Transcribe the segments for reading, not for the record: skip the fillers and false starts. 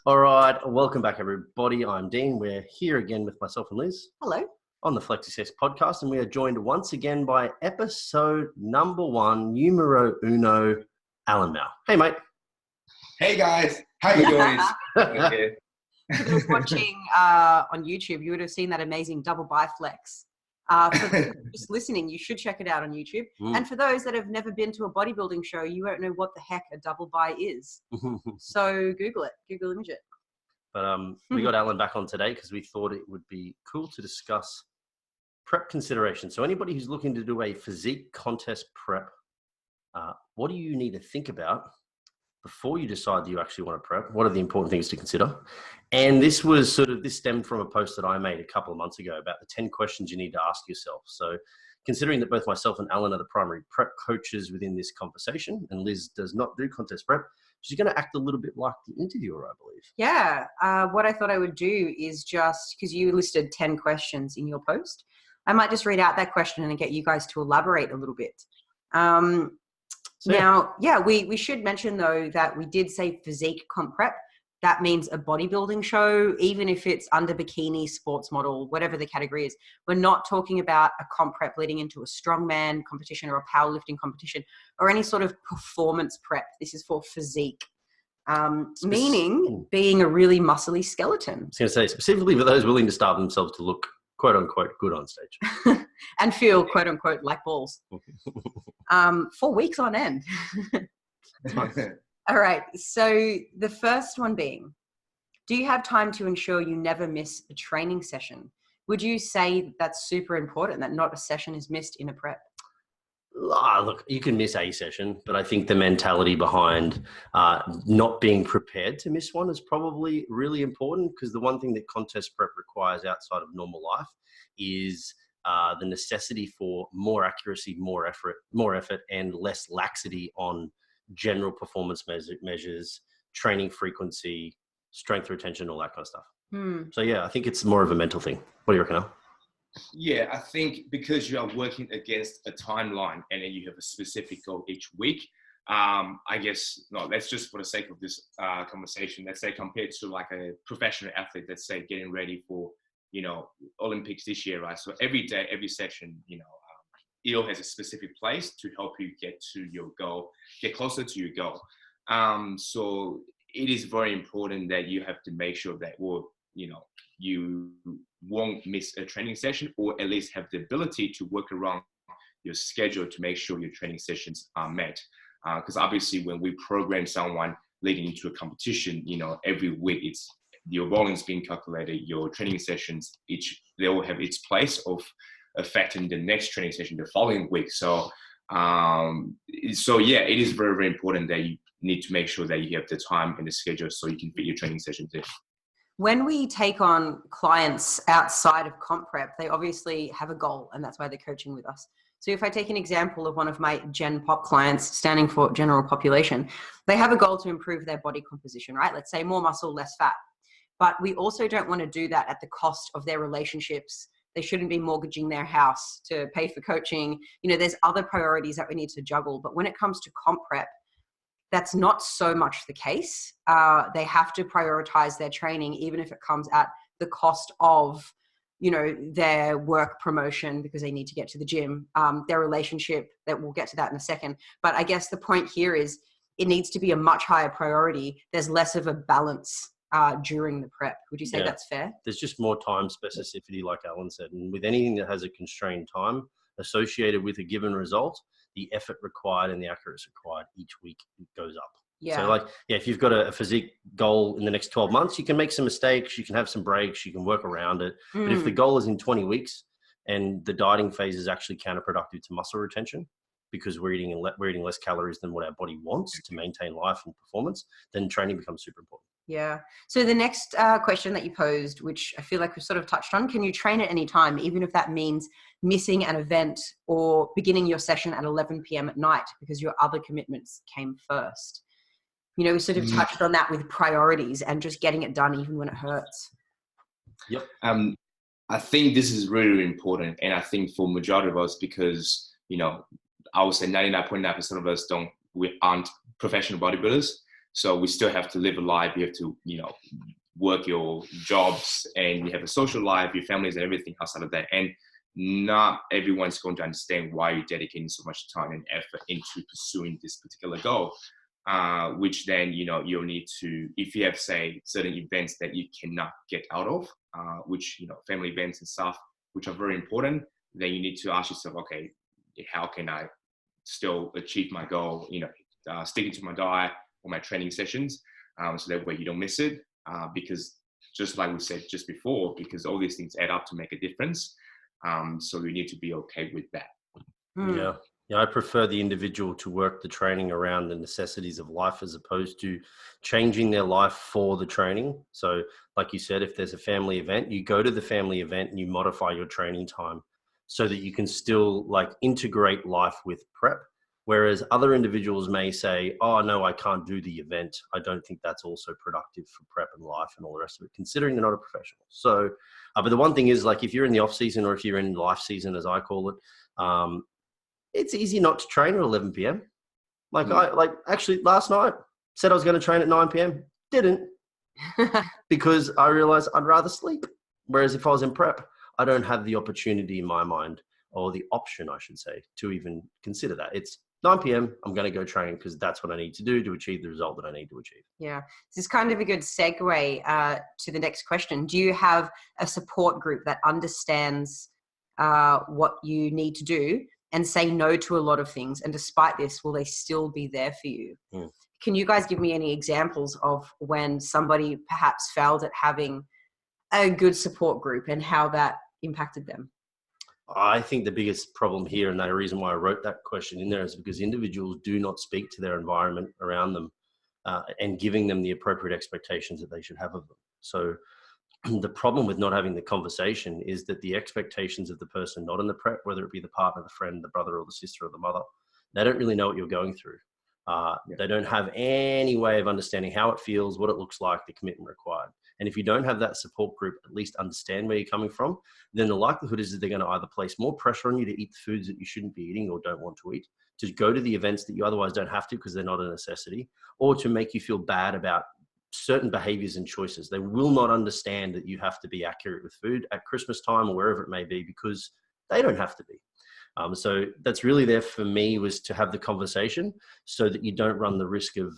All right, welcome back, everybody. I'm Dean. We're here again with myself and Liz Hello. on the Flex Success podcast, and we are joined once again by episode number 1, numero uno, Alan Mao. Hey, mate. Hey, guys. How you doing? For those watching on YouTube, you would have seen that amazing double biflex. For those just listening, you should check it out on YouTube. And for those that have never been to a bodybuilding show, you won't know what the heck a double bi is. So Google it. Google image it. But we got Alan back on today because we thought it would be cool to discuss prep considerations. So anybody who's looking to do a physique contest prep, what do you need to think about before you decide that you actually want to prep? What are the important things to consider? And this stemmed from a post that I made a couple of months ago about the 10 questions you need to ask yourself. So considering that both myself and Alan are the primary prep coaches within this conversation, and Liz does not do contest prep, she's going to act a little bit like the interviewer, I believe. Yeah. What I thought I would do is just, because you listed 10 questions in your post, I might just read out that question and get you guys to elaborate a little bit. We should mention, though, that we did say physique comp prep. That means a bodybuilding show, even if it's under bikini, sports model, whatever the category is. We're not talking about a comp prep leading into a strongman competition or a powerlifting competition or any sort of performance prep. This is for physique, meaning being a really muscly skeleton. I was going to say, specifically for those willing to starve themselves to look quote unquote good on stage. And feel quote unquote like balls. 4 weeks on end. All right. So the first one being, do you have time to ensure you never miss a training session? Would you say that's super important, that not a session is missed in a prep? Look, you can miss a session, but I think the mentality behind not being prepared to miss one is probably really important, because the one thing that contest prep requires outside of normal life is the necessity for more accuracy, more effort, and less laxity on general performance measures, training frequency, strength retention, all that kind of stuff. So yeah, I think it's more of a mental thing. What do you reckon, Al? Yeah, I think because you are working against a timeline and then you have a specific goal each week, I guess, no, let's just, for the sake of this conversation, let's say compared to like a professional athlete, let's say getting ready for, Olympics this year, right? So every day, every session, EO has a specific place to help you get to your goal, get closer to your goal. So it is very important that you have to make sure that, you won't miss a training session, or at least have the ability to work around your schedule to make sure your training sessions are met. Because obviously when we program someone leading into a competition, every week it's your volumes being calculated, your training sessions, they all have its place of affecting the next training session the following week. So yeah, it is very, very important that you need to make sure that you have the time and the schedule so you can fit your training sessions in. When we take on clients outside of comp prep, they obviously have a goal, and that's why they're coaching with us. So if I take an example of one of my Gen Pop clients, standing for general population, they have a goal to improve their body composition, right? Let's say more muscle, less fat. But we also don't want to do that at the cost of their relationships. They shouldn't be mortgaging their house to pay for coaching. There's other priorities that we need to juggle. But when it comes to comp prep, that's not so much the case. They have to prioritize their training, even if it comes at the cost of, their work promotion because they need to get to the gym, their relationship, that we'll get to that in a second. But I guess the point here is it needs to be a much higher priority. There's less of a balance during the prep. Would you say that's fair? There's just more time specificity, like Alan said. And with anything that has a constrained time associated with a given result, the effort required and the accuracy required each week goes up. Yeah. So if you've got a physique goal in the next 12 months, you can make some mistakes, you can have some breaks, you can work around it. But if the goal is in 20 weeks and the dieting phase is actually counterproductive to muscle retention, because we're eating less calories than what our body wants to maintain life and performance, then training becomes super important. Yeah. So the next question that you posed, which I feel like we've sort of touched on, can you train at any time, even if that means missing an event or beginning your session at 11 p.m. at night because your other commitments came first? We sort of touched on that with priorities and just getting it done even when it hurts. Yep. I think this is really, really important. And I think for majority of us, because, I would say 99.9% of us aren't professional bodybuilders. So we still have to live a life. You have to, work your jobs, and you have a social life, your families, and everything outside of that. And not everyone's going to understand why you're dedicating so much time and effort into pursuing this particular goal. Which then, you'll need to, if you have, say, certain events that you cannot get out of, which, family events and stuff, which are very important, then you need to ask yourself, okay, how can I still achieve my goal, sticking to my diet or my training sessions, so that way you don't miss it. Because just like we said just before, because all these things add up to make a difference. So you need to be okay with that. Yeah. Yeah, I prefer the individual to work the training around the necessities of life as opposed to changing their life for the training. So like you said, if there's a family event, you go to the family event and you modify your training time so that you can still like integrate life with prep. Whereas other individuals may say, oh, no, I can't do the event. I don't think that's also productive for prep and life and all the rest of it, considering they're not a professional. So, but the one thing is, like, if you're in the off season or if you're in life season, as I call it, it's easy not to train at 11 p.m. Actually last night said I was going to train at 9 p.m. Didn't, because I realized I'd rather sleep. Whereas if I was in prep, I don't have the opportunity in my mind, or the option, I should say, to even consider that. It's 9 p.m. I'm going to go train because that's what I need to do to achieve the result that I need to achieve. Yeah. This is kind of a good segue to the next question. Do you have a support group that understands what you need to do and say no to a lot of things? And despite this, will they still be there for you? Can you guys give me any examples of when somebody perhaps failed at having a good support group and how that impacted them? I think the biggest problem here, and the reason why I wrote that question in there, is because individuals do not speak to their environment around them and giving them the appropriate expectations that they should have of them. So the problem with not having the conversation is that the expectations of the person not in the prep, whether it be the partner, the friend, the brother or the sister or the mother, they don't really know what you're going through. They don't have any way of understanding how it feels, what it looks like, the commitment required. And if you don't have that support group, at least understand where you're coming from, then the likelihood is that they're going to either place more pressure on you to eat the foods that you shouldn't be eating or don't want to eat, to go to the events that you otherwise don't have to because they're not a necessity, or to make you feel bad about certain behaviors and choices. They will not understand that you have to be accurate with food at Christmas time or wherever it may be, because they don't have to be. So that's really there for me, was to have the conversation so that you don't run the risk of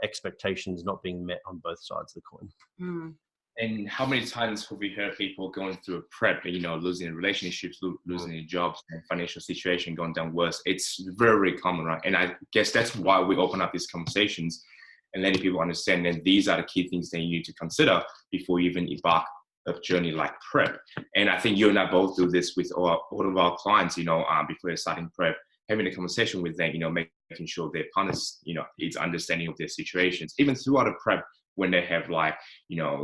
expectations not being met on both sides of the coin. And how many times have we heard people going through a prep, losing relationships, losing their jobs, and financial situation going down worse? It's very, very common, right? And I guess that's why we open up these conversations and letting people understand that these are the key things that you need to consider before you even embark a journey like prep. And I think you and I both do this with all of our clients, before they're starting prep, having a conversation with them, making sure their partners, is understanding of their situations, even throughout a prep, when they have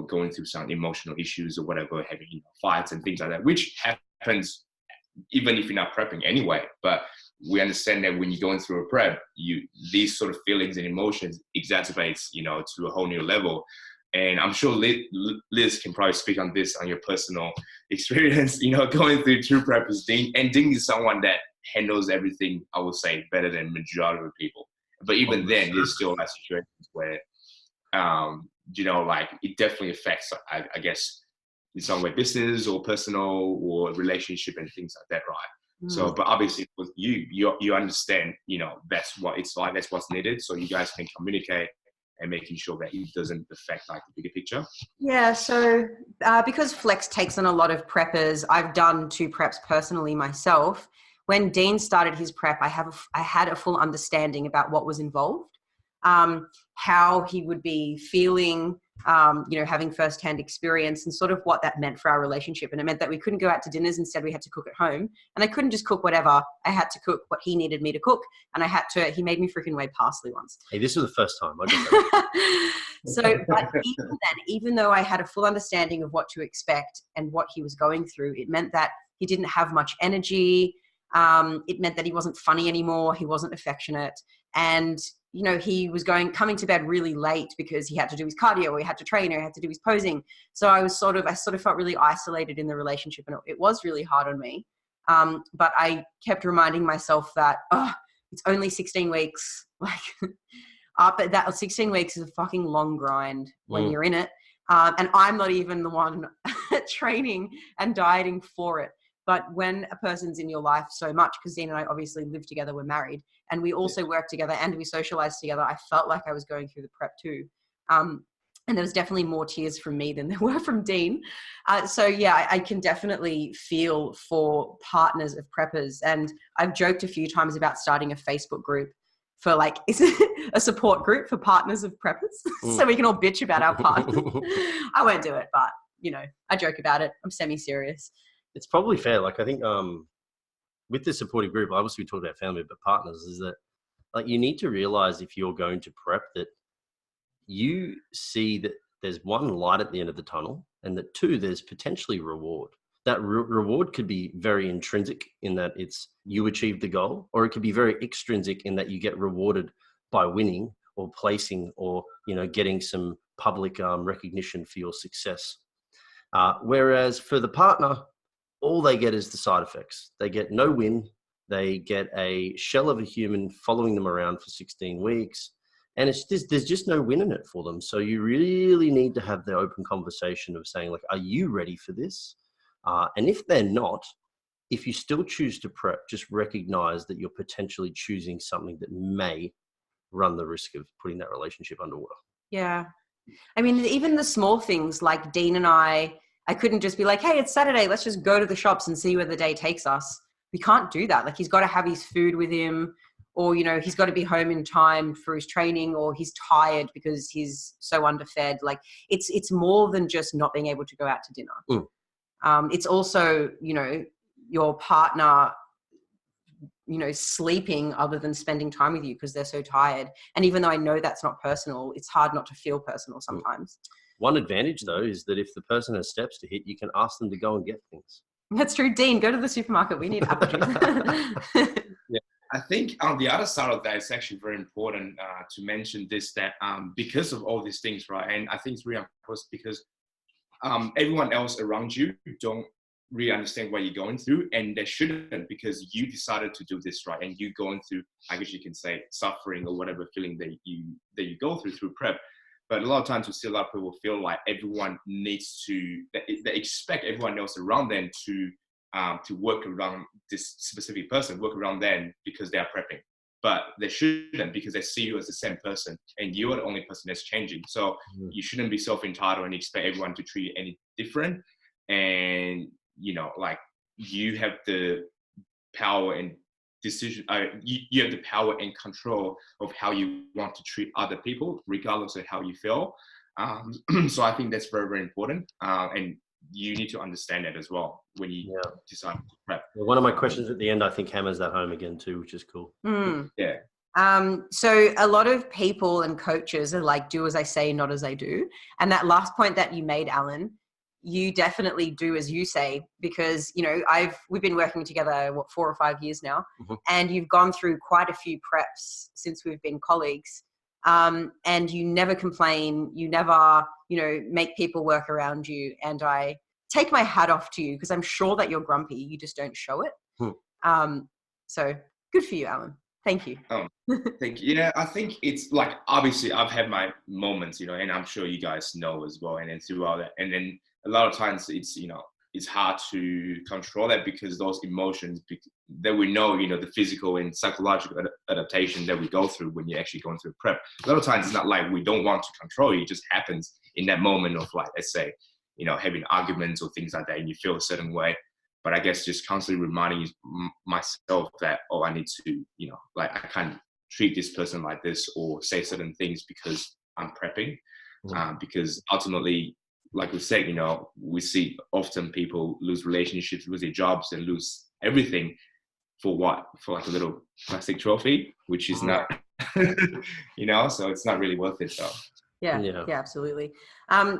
going through some emotional issues or whatever, having fights and things like that, which happens even if you're not prepping anyway. But we understand that when you're going through a prep, these sort of feelings and emotions exacerbates, to a whole new level. And I'm sure Liz can probably speak on this, on your personal experience, going through true prep as Dean. And Dean is someone that handles everything, I would say, better than majority of people. But even then, there's still like situations where, it definitely affects, I guess, in some way, business or personal or relationship and things like that, right? So, but obviously with you understand, that's what it's like, that's what's needed. So you guys can communicate and making sure that it doesn't affect like the bigger picture. Yeah. So because Flex takes on a lot of preppers, I've done 2 preps personally myself. When Dean started his prep, I had a full understanding about what was involved, how he would be feeling, having firsthand experience and sort of what that meant for our relationship. And it meant that we couldn't go out to dinners. Instead, we had to cook at home. And I couldn't just cook whatever. I had to cook what he needed me to cook. And he made me freaking weigh parsley once. Hey, this was the first time. I got that. So, but even then, even though I had a full understanding of what to expect and what he was going through, it meant that he didn't have much energy. It meant that he wasn't funny anymore. He wasn't affectionate. And he was coming to bed really late because he had to do his cardio, or he had to train, or he had to do his posing. So I sort of felt really isolated in the relationship, and it was really hard on me. But I kept reminding myself that, it's only 16 weeks. Like, But that 16 weeks is a fucking long grind when Mm. you're in it. And I'm not even the one training and dieting for it. But when a person's in your life so much, because Dean and I obviously live together, we're married, and we also work together and we socialize together, I felt like I was going through the prep too. And there was definitely more tears from me than there were from Dean. So yeah, I can definitely feel for partners of preppers. And I've joked a few times about starting a Facebook group for like, is it a support group for partners of preppers? So we can all bitch about our partners. I won't do it, but you know, I joke about it. I'm semi-serious. It's probably fair. Like I think with the supportive group, obviously we talked about family, but partners is that like you need to realize if you're going to prep that you see that there's one light at the end of the tunnel, and that two, there's potentially reward. That reward could be very intrinsic in that it's you achieved the goal, or it could be very extrinsic in that you get rewarded by winning or placing or, you know, getting some public recognition for your success. Whereas for the partner, all they get is the side effects. They get no win. They get a shell of a human following them around for 16 weeks. And it's just, there's just no win in it for them. So you really need to have the open conversation of saying, like, are you ready for this? And if they're not, if you still choose to prep, just recognize that you're potentially choosing something that may run the risk of putting that relationship underwater. Yeah. I mean, even the small things like Dean and I couldn't just be like, hey, it's Saturday, let's just go to the shops and see where the day takes us. We can't do that. Like, he's got to have his food with him, or, you know, he's got to be home in time for his training, or he's tired because he's so underfed. Like, it's more than just not being able to go out to dinner. It's also, you know, your partner, you know, sleeping other than spending time with you because they're so tired. And even though I know that's not personal, it's hard not to feel personal sometimes. One advantage, though, is that if the person has steps to hit, you can ask them to go and get things. That's true. Dean, go to the supermarket. We need apple juice. Yeah, I think on the other side of that, it's actually very important to mention this, that because of all these things, right? And I think it's really important because everyone else around you don't really understand what you're going through, and they shouldn't, because you decided to do this, right? And you going through, I guess you can say, suffering or whatever feeling that you go through prep. But a lot of times we see a lot of people feel like everyone needs to, they expect everyone else around them to work around this specific person, work around them because they are prepping. But they shouldn't, because they see you as the same person and you are the only person that's changing. So you shouldn't be self-entitled and expect everyone to treat you any different. And, you know, like, you have the power and decision, you have the power and control of how you want to treat other people, regardless of how you feel. So I think that's very, very important. And you need to understand that as well when you decide to prep. Well, one of my questions at the end, I think, hammers that home again too, which is cool. Yeah. So a lot of people and coaches are like, do as I say, not as I do. And that last point that you made, Alan, you definitely do as you say, because, you know, we've been working together, 4 or 5 years now, and you've gone through quite a few preps since we've been colleagues. And you never complain, you never, you know, make people work around you. And I take my hat off to you, because I'm sure that you're grumpy, you just don't show it. So good for you, Alan. Thank you. Thank you. Yeah, I think it's like, obviously I've had my moments, you know, and I'm sure you guys know as well. And then throughout that, and then a lot of times it's, you know, it's hard to control that, because those emotions that we know, you know, the physical and psychological adaptation that we go through when you're actually going through prep, a lot of times it's not like we don't want to control it. It just happens in that moment of, like, let's say, you know, having arguments or things like that, and you feel a certain way. But I guess just constantly reminding myself that, oh, I need to, you know, like, I can't treat this person like this or say certain things because I'm prepping. Because ultimately, like we said, you know, we see often people lose relationships, lose their jobs, and lose everything for what? For like a little plastic trophy, which is not, you know, so it's not really worth it. So. Yeah, absolutely.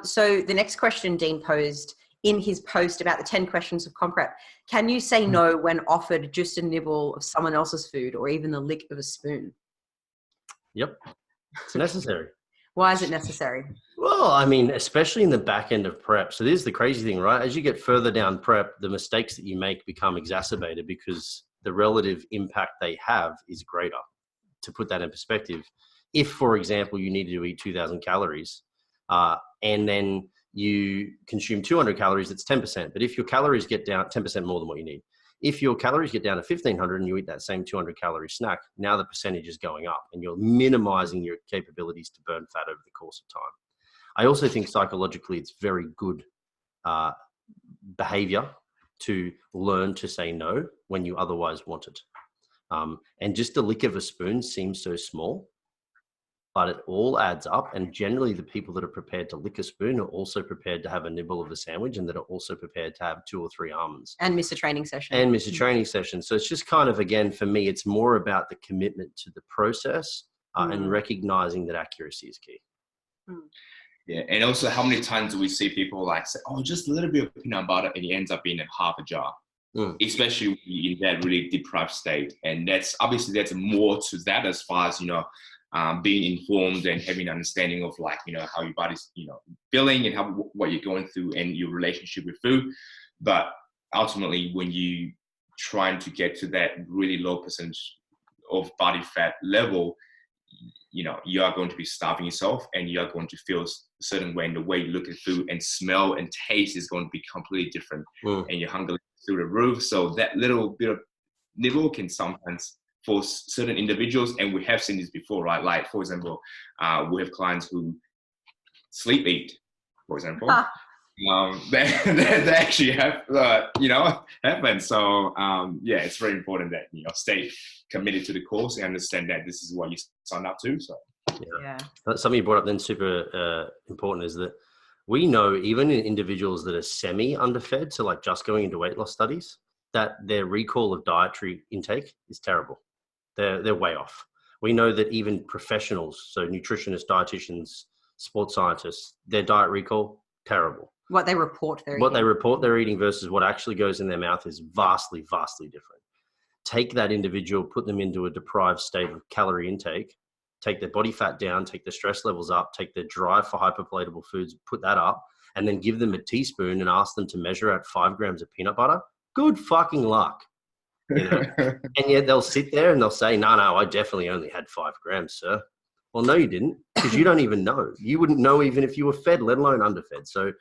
So the next question Dean posed in his post about the 10 questions of comp prep: can you say no when offered just a nibble of someone else's food, or even the lick of a spoon? Yep. It's necessary. Why is it necessary? Well, I mean, especially in the back end of prep. So this is the crazy thing, right? As you get further down prep, the mistakes that you make become exacerbated because the relative impact they have is greater to put that in perspective, if, for example, you needed to eat 2,000 calories and then you consume 200 calories, it's 10%. But if your calories get down 10% more than what you need, if your calories get down to 1,500 and you eat that same 200 calorie snack, now the percentage is going up and you're minimizing your capabilities to burn fat over the course of time. I also think psychologically it's very good behavior to learn to say no when you otherwise want it. And just a lick of a spoon seems so small, but it all adds up. And generally the people that are prepared to lick a spoon are also prepared to have a nibble of a sandwich and that are also prepared to have 2 or 3 almonds. And miss a training session. So it's just kind of, again, for me, it's more about the commitment to the process and recognizing that accuracy is key. Yeah, and also how many times do we see people like say, oh, just a little bit of peanut butter, and it ends up being half a jar, especially in that really deprived state. And that's more to that as far as, being informed and having an understanding of like, how your body's, feeling and what you're going through and your relationship with food. But ultimately, when you trying to get to that really low percentage of body fat level, you are going to be starving yourself and you are going to feel a certain way, and the way you look at food and smell and taste is going to be completely different, and your hunger through the roof. So that little bit of nibble can sometimes, for certain individuals, and we have seen this before, right? Like, for example, we have clients who sleep eat, for example. They actually have, happen. So, it's very important that, stay committed to the course and understand that this is what you signed up to. So, something you brought up then super important is that we know even in individuals that are semi-underfed, so like just going into weight loss studies, that their recall of dietary intake is terrible. They're way off. We know that even professionals, so nutritionists, dietitians, sports scientists, their diet recall, terrible. What they report they're eating versus what actually goes in their mouth is vastly, vastly different. Take that individual, put them into a deprived state of calorie intake, take their body fat down, take their stress levels up, take their drive for hyperpalatable foods, put that up, and then give them a teaspoon and ask them to measure out 5 grams of peanut butter. Good fucking luck. And yet they'll sit there and they'll say, no, I definitely only had 5 grams, sir. Well, no, you didn't, because you don't even know. You wouldn't know even if you were fed, let alone underfed. So,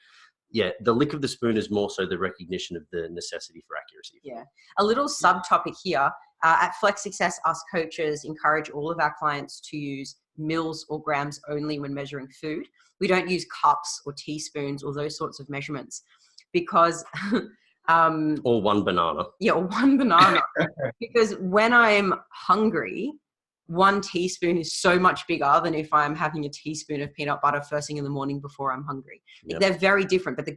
the lick of the spoon is more so the recognition of the necessity for accuracy. Yeah. A little subtopic here. At Flex Success, us coaches encourage all of our clients to use mils or grams only when measuring food. We don't use cups or teaspoons or those sorts of measurements because... or one banana. Yeah, or one banana. Because when I'm hungry, 1 teaspoon is so much bigger than if I'm having a teaspoon of peanut butter first thing in the morning before I'm hungry. Yep. They're very different, but the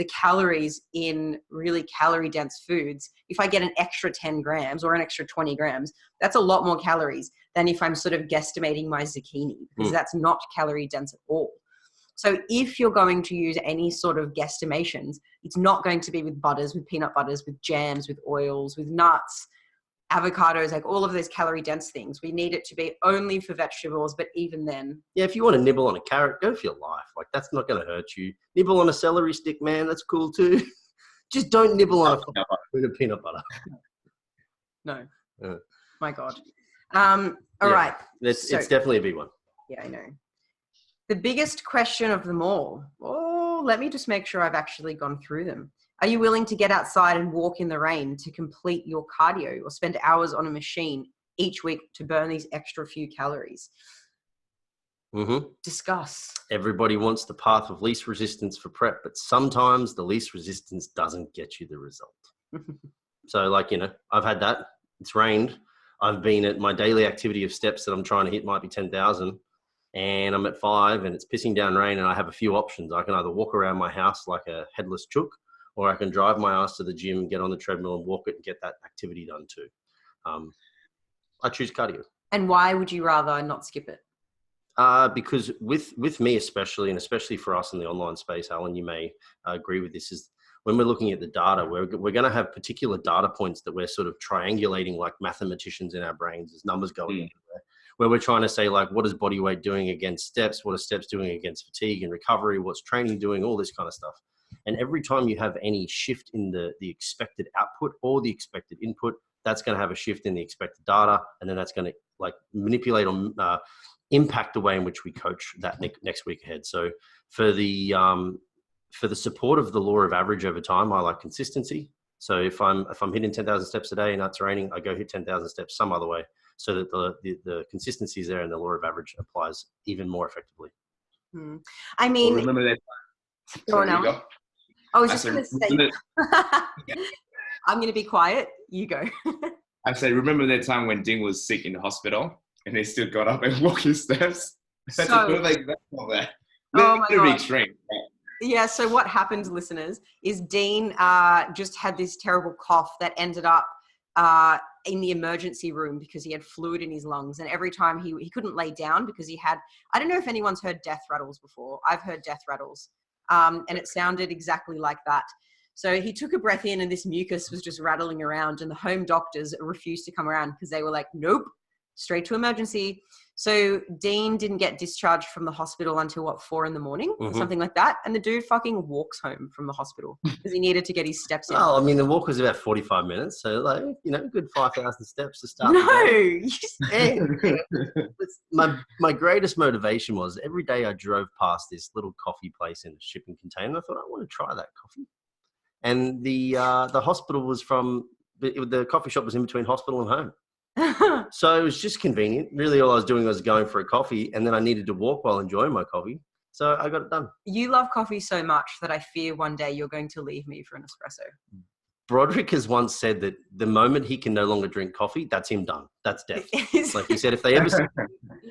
calories in really calorie dense foods, if I get an extra 10 grams or an extra 20 grams, that's a lot more calories than if I'm sort of guesstimating my zucchini, because that's not calorie dense at all. So if you're going to use any sort of guesstimations, it's not going to be with butters, with peanut butters, with jams, with oils, with nuts, avocados, like all of those calorie dense things. We need it to be only for vegetables, but even then. Yeah, if you want to nibble on a carrot, go for your life. Like, that's not going to hurt you. Nibble on a celery stick, man, that's cool too. Just don't nibble on a spoon of peanut butter. No. My God. All right. It's definitely a big one. Yeah, I know. The biggest question of them all. Oh, let me just make sure I've actually gone through them. Are you willing to get outside and walk in the rain to complete your cardio or spend hours on a machine each week to burn these extra few calories? Discuss. Everybody wants the path of least resistance for prep, but sometimes the least resistance doesn't get you the result. So I've had that. It's rained. I've been at my daily activity of steps that I'm trying to hit might be 10,000. And I'm at 5 and it's pissing down rain and I have a few options. I can either walk around my house like a headless chook, or I can drive my ass to the gym, get on the treadmill and walk it and get that activity done too. I choose cardio. And why would you rather not skip it? Because with me especially, and especially for us in the online space, Alan, you may agree with this, is when we're looking at the data, we're going to have particular data points that we're sort of triangulating like mathematicians in our brains as numbers going everywhere. Where we're trying to say, like, what is body weight doing against steps? What are steps doing against fatigue and recovery? What's training doing? All this kind of stuff. And every time you have any shift in the expected output or the expected input, that's going to have a shift in the expected data. And then that's going to like manipulate or impact the way in which we coach that next week ahead. So for the support of the law of average over time, I like consistency. So if I'm hitting 10,000 steps a day and that's raining, I go hit 10,000 steps some other way, so that the consistency is there and the law of average applies even more effectively. I mean, well, remember that. Sorry, you go. I was just going to say, I'm going to be quiet. You go. I said, remember that time when Ding was sick in the hospital and they still got up and walked his steps? That's a perfect example of that. Oh my God. Extreme. Yeah, so what happened, listeners, is Dean just had this terrible cough that ended up in the emergency room because he had fluid in his lungs. And every time he couldn't lay down because he had, I don't know if anyone's heard death rattles before. I've heard death rattles. And it sounded exactly like that. So he took a breath in and this mucus was just rattling around, and the home doctors refused to come around because they were like, nope, straight to emergency. So Dean didn't get discharged from the hospital until 4 a.m, or something like that. And the dude fucking walks home from the hospital because he needed to get his steps in. Well, I mean, the walk was about 45 minutes. So like, good 5,000 steps to start. My greatest motivation was every day I drove past this little coffee place in a shipping container. I thought, I want to try that coffee. And the hospital was the coffee shop was in between hospital and home. So it was just convenient. Really, all I was doing was going for a coffee, and then I needed to walk while enjoying my coffee. So I got it done. You love coffee so much that I fear one day you're going to leave me for an espresso. Broderick has once said that the moment he can no longer drink coffee, that's him done. That's death. Like he said, if they ever said,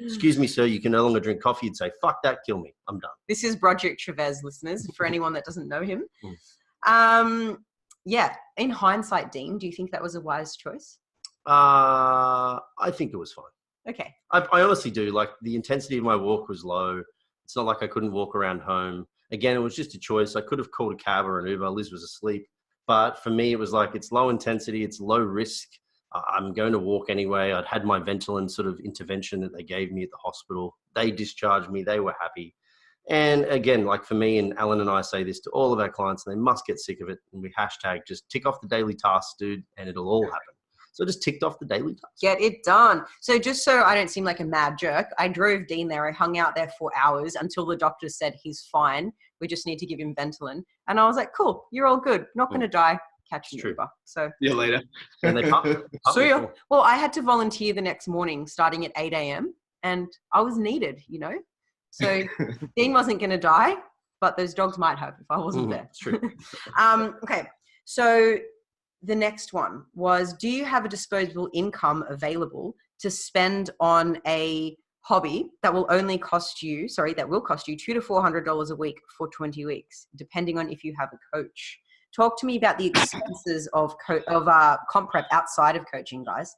excuse me, sir, you can no longer drink coffee, he'd say, fuck that, kill me. I'm done. This is Broderick Chavez, listeners, for anyone that doesn't know him. Yeah, in hindsight, Dean, do you think that was a wise choice? I think it was fine. Okay. I honestly do. Like, the intensity of my walk was low. It's not like I couldn't walk around home. Again, it was just a choice. I could have called a cab or an Uber. Liz was asleep. But for me, it was like, it's low intensity. It's low risk. I'm going to walk anyway. I'd had my Ventolin sort of intervention that they gave me at the hospital. They discharged me. They were happy. And again, like for me, and Alan and I say this to all of our clients, and they must get sick of it. And we hashtag just tick off the daily tasks, dude, and it'll all happen. So I just ticked off the daily tasks. Get it done. So just so I don't seem like a mad jerk, I drove Dean there. I hung out there for hours until the doctor said he's fine. We just need to give him Ventolin. And I was like, cool, you're all good. Not going to die. Catch you Uber. So see you later. And they so yeah. Well, I had to volunteer the next morning starting at 8 a.m. and I was needed, So Dean wasn't going to die, but those dogs might have if I wasn't there. It's true. Okay. So the next one was, do you have a disposable income available to spend on a hobby that will cost you $200 to $400 a week for 20 weeks, depending on if you have a coach? Talk to me about the expenses of comp prep outside of coaching, guys.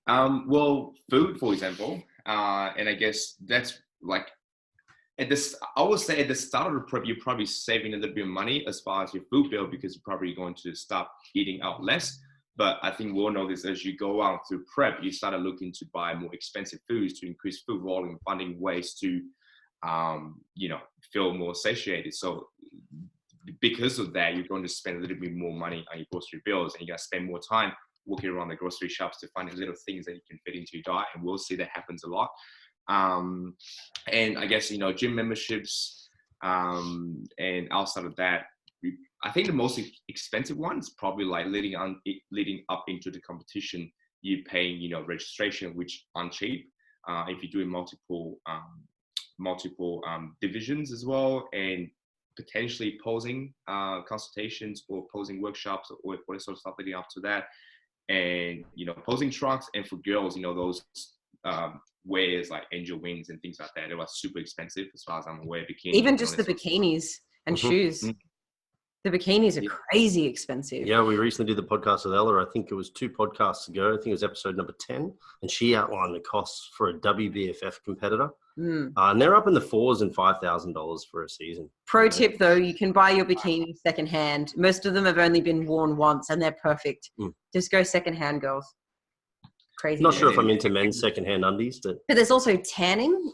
Well, food, for example, and I guess that's like I would say at the start of the prep, you're probably saving a little bit of money as far as your food bill because you're probably going to start eating out less. But I think we'll know this as you go out through prep, you started looking to buy more expensive foods to increase food volume, finding ways to, feel more satiated. So because of that, you're going to spend a little bit more money on your grocery bills, and you're going to spend more time walking around the grocery shops to find little things that you can fit into your diet. And we'll see that happens a lot. And I guess, gym memberships, and outside of that, I think the most expensive one is probably like leading up into the competition, you paying, registration, which aren't cheap. If you're doing multiple divisions as well, and potentially posing consultations or posing workshops or what sort of stuff leading up to that. And, posing trunks, and for girls, those wears like angel wings and things like that, they were super expensive as far as I'm aware. Bikinis, even just the bikinis and shoes. The bikinis are crazy expensive. Yeah, we recently did the podcast with Ella. I think it was 2 podcasts ago. I think it was episode number 10. And she outlined the costs for a WBFF competitor. And they're up in the $4,000 and $5,000 for a season. Pro tip, though, you can buy your bikini secondhand. Most of them have only been worn once, and they're perfect. Just go secondhand, girls. Crazy. Not sure if I'm into men's secondhand undies, but there's also tanning.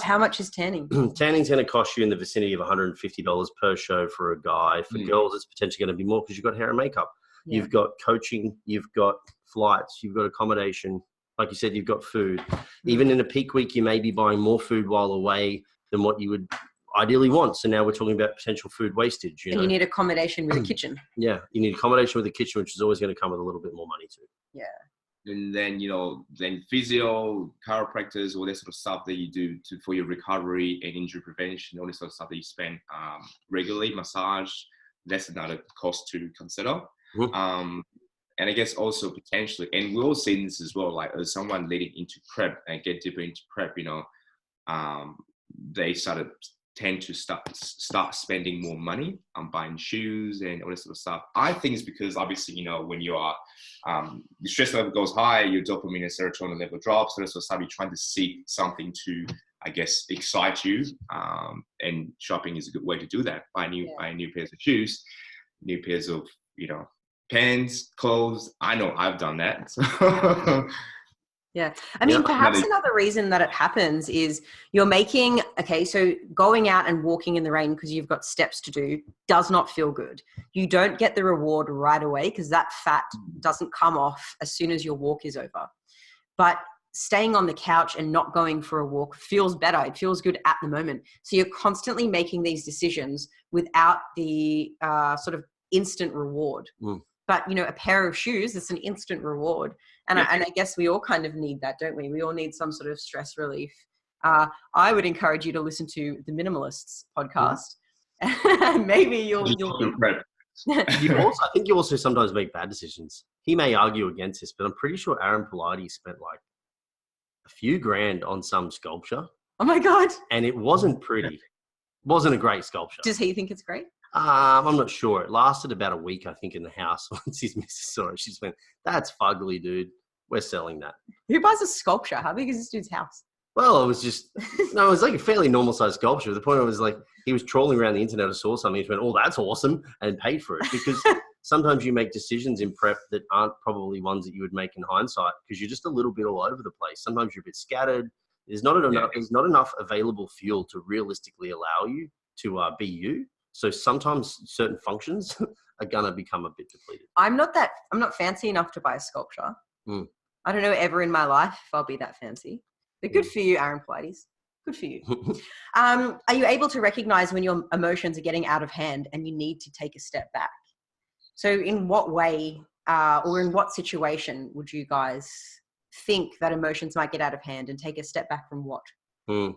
How much is tanning? Tanning's going to cost you in the vicinity of $150 per show for a guy. For girls, it's potentially going to be more because you've got hair and makeup. Yeah. You've got coaching, you've got flights, you've got accommodation. Like you said, you've got food. Even in a peak week, you may be buying more food while away than what you would ideally want. So now we're talking about potential food wastage. You need accommodation with a kitchen. Yeah, you need accommodation with a kitchen, which is always going to come with a little bit more money too. Yeah. And then, then physio, chiropractors, all that sort of stuff that you do for your recovery and injury prevention, all this sort of stuff that you spend regularly, massage, that's another cost to consider. And I guess also potentially, and we'll see this as well, like as someone leading into prep and get deeper into prep, they tend to start spending more money on buying shoes and all this sort of stuff. I think it's because obviously, when you are, the stress level goes high, your dopamine and serotonin level drops, so that's what you're trying to seek something to, I guess, excite you. And shopping is a good way to do that. Buy new pairs of shoes, new pairs of, pants, clothes. I know I've done that. So. Yeah. I mean, perhaps another reason that it happens is you're so going out and walking in the rain because you've got steps to do does not feel good. You don't get the reward right away because that fat doesn't come off as soon as your walk is over. But staying on the couch and not going for a walk feels better. It feels good at the moment. So you're constantly making these decisions without the sort of instant reward. But, a pair of shoes, it's an instant reward. And I guess we all kind of need that, don't we? We all need some sort of stress relief. I would encourage you to listen to the Minimalists podcast. Maybe you'll I think you also sometimes make bad decisions. He may argue against this, but I'm pretty sure Aaron Pilates spent like a few grand on some sculpture. Oh my God. And it wasn't pretty. Wasn't a great sculpture. Does he think it's great? I'm not sure. It lasted about a week, I think, in the house. Once his missus saw it, she just went, "That's fugly, dude. We're selling that." Who buys a sculpture? How big is this dude's house? Well, it was like a fairly normal sized sculpture. The point was like, he was trawling around the internet and saw something. He just went, "Oh, that's awesome," and paid for it. Because sometimes you make decisions in prep that aren't probably ones that you would make in hindsight because you're just a little bit all over the place. Sometimes you're a bit scattered. There's not enough available fuel to realistically allow you to be you. So sometimes certain functions are going to become a bit depleted. I'm not fancy enough to buy a sculpture. I don't know ever in my life if I'll be that fancy. But good for you, Aaron Pilates. Good for you. Are you able to recognize when your emotions are getting out of hand and you need to take a step back? So in what way or in what situation would you guys think that emotions might get out of hand and take a step back from what?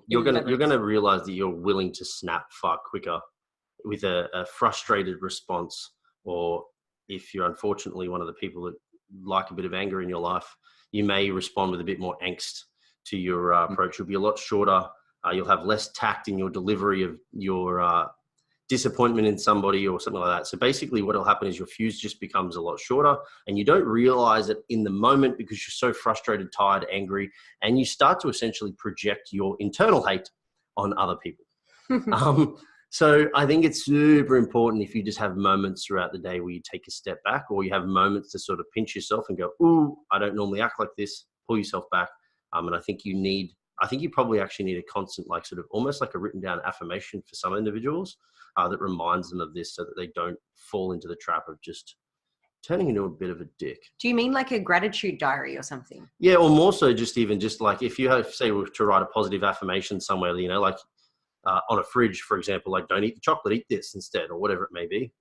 You're gonna realize that you're willing to snap far quicker with a frustrated response, or if you're unfortunately one of the people that like a bit of anger in your life, you may respond with a bit more angst to your approach. You'll be a lot shorter. You'll have less tact in your delivery of your disappointment in somebody or something like that. So basically what will happen is your fuse just becomes a lot shorter and you don't realize it in the moment because you're so frustrated, tired, angry, and you start to essentially project your internal hate on other people. So I think it's super important if you just have moments throughout the day where you take a step back, or you have moments to sort of pinch yourself and go, "Ooh, I don't normally act like this." Pull yourself back. And I think you probably actually need a constant, like sort of almost like a written down affirmation for some individuals that reminds them of this so that they don't fall into the trap of just turning into a bit of a dick. Do you mean like a gratitude diary or something? Yeah, or more so just like if you have, say, to write a positive affirmation somewhere, like on a fridge, for example, like don't eat the chocolate, eat this instead, or whatever it may be.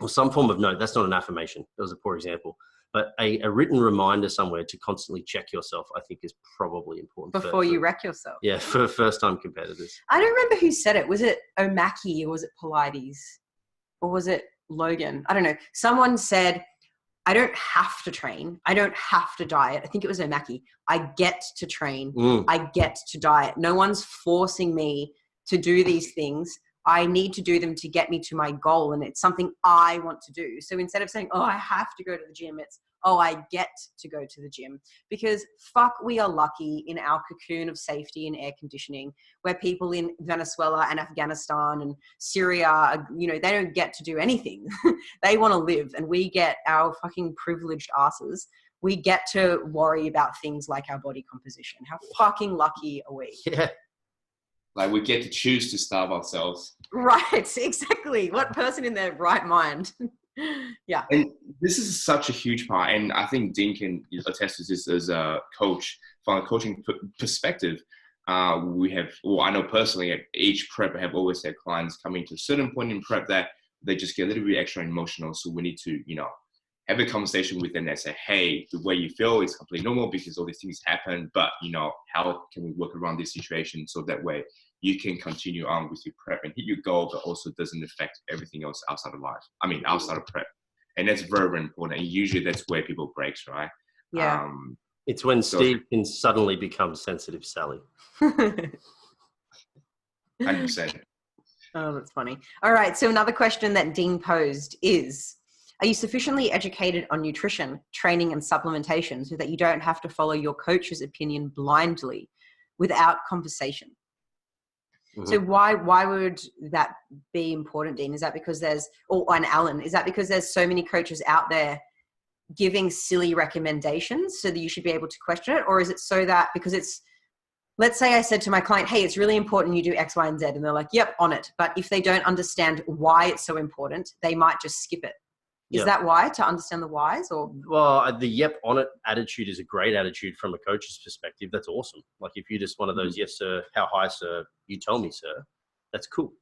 Or some form of note. That's not an affirmation. That was a poor example. But a written reminder somewhere to constantly check yourself, I think, is probably important. Before you wreck yourself. Yeah, for first-time competitors. I don't remember who said it. Was it Omaki or was it Pilates? Or was it Logan? I don't know. Someone said, I don't have to train. I don't have to diet. I think it was Omaki. I get to train. I get to diet. No one's forcing me to do these things. I need to do them to get me to my goal, and it's something I want to do. So instead of saying, "Oh, I have to go to the gym," it's, "Oh, I get to go to the gym." Because we are lucky in our cocoon of safety and air conditioning, where people in Venezuela and Afghanistan and Syria, they don't get to do anything. They want to live, and we get our fucking privileged asses. We get to worry about things like our body composition. How fucking lucky are we? Yeah. Like we get to choose to starve ourselves. Right, exactly. What person in their right mind? Yeah. And this is such a huge part. And I think Dean can attest to this as a coach. From a coaching perspective, we have, well, I know personally at each prep, I have always had clients coming to a certain point in prep that they just get a little bit extra emotional. So we need to, have a conversation with them and say, hey, the way you feel is completely normal because all these things happen, but how can we work around this situation so that way you can continue on with your prep and hit your goal, but also doesn't affect everything else outside of life. I mean, outside of prep. And that's very, very important. And usually that's where people breaks, right? Yeah. It's when Steve can suddenly become sensitive Sally. 100%. Oh, that's funny. All right. So another question that Dean posed is, are you sufficiently educated on nutrition, training, and supplementation so that you don't have to follow your coach's opinion blindly without conversation? Mm-hmm. So why would that be important, Dean? Is that because and Alan, is that because there's so many coaches out there giving silly recommendations so that you should be able to question it? Or is it so that because let's say I said to my client, hey, it's really important you do X, Y, and Z. And they're like, yep, on it. But if they don't understand why it's so important, they might just skip it. Is that why, to understand the whys? Or well, the yep on it attitude is a great attitude from a coach's perspective. That's awesome. Like if you're just one of those, yes, sir, how high, sir, you tell me, sir, that's cool.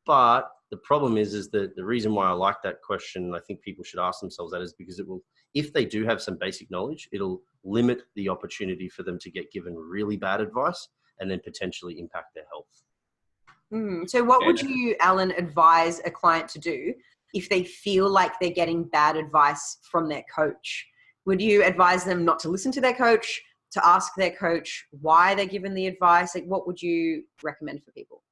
But the problem is that the reason why I like that question, I think people should ask themselves that, is because it will, if they do have some basic knowledge, it'll limit the opportunity for them to get given really bad advice and then potentially impact their health. So what would you, Alan, advise a client to do if they feel like they're getting bad advice from their coach? Would you advise them not to listen to their coach, to ask their coach why they're given the advice? Like, what would you recommend for people?